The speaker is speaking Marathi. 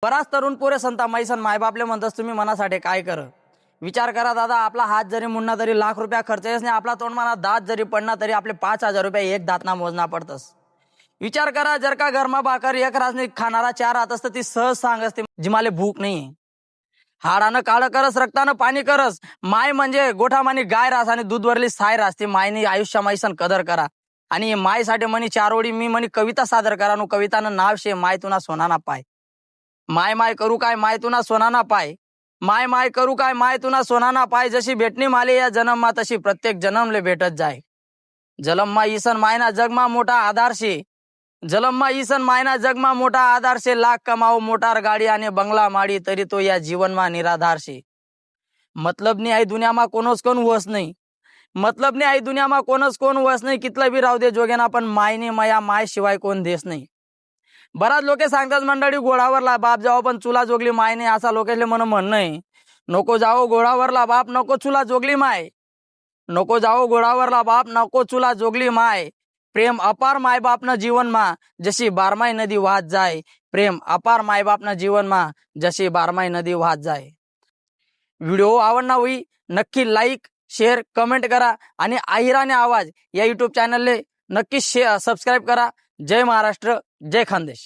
बराच तरुण पोरे संता मैसन मायबापले म्हणतात तुम्ही मनासाठी काय कर. विचार करा दादा, आपला हात जरी मुन्ना तरी लाख रुपया खर्च येस नाही, आपला तोंड माना दात जरी पडना तरी आपले 5,000 रुपये एक दातना मोजना पडतस. विचार करा, जर का घरमा भाकर एक रासनी खाणारा 4 हात असतं ती सहज सांग असते जिमाले भूक नाही. हाडानं काळं करस रक्तानं पाणी करस. माय म्हणजे गोठामानी गाय रास आणि दूधवरली साय रासते. मायनी आयुष्या मैसन कदर करा. आणि मायसाठी म्हणी 4 ओळी मी म्हणी कविता सादर करा. नु कवितानं नाव शे माय तुना सोनाना पाय. माय माय करू काय माय तुना सोनाना पाय. माय माय करू काय माय तुना सोनाना पाय. जशी भेटणी माले या जन्ममा तशी प्रत्येक जन्मले भेटत जाय. जलममा ईसन मायना जगमा मोठा आधार शे. जलममा ईसन मायना जगमा मोठा आधार शे. लाख कमाओ मोटार गाडी आणि बंगला माडी तरी तो या जीवनमा निराधार शे. मतलबनी आई दुनियामा कोणच कोण वस नाही. मतलबनी आई दुनियामा कोणच कोण वस नाही. कितलं बी राहू दे जोगेना पण मायने माया माय शिवाय कोण देस नाही. बराच लोके सांगतात मंडळी घोडावरला बाप जाओ पण चुला जोगली माय नाही. असा लोकेले म्हणणं आहे. नको जाओ घोडावरला बाप नको चुला जोगली माय. नको जाओ घोडावरला बाप नको चुला जोगली माय. प्रेम अपार मायबापनं जीवनमा जशी बारमाई नदी वाहत जाय. प्रेम अपार मायबापनं जीवनमा जशी बारमाई नदी वाहत जाय. व्हिडिओ आवडना होई नक्की लाईक शेअर कमेंट करा आणि अहिराने आवाज या यूट्यूब चॅनलले नक्की सबस्क्राईब करा. जय महाराष्ट्र, जय खानदेश.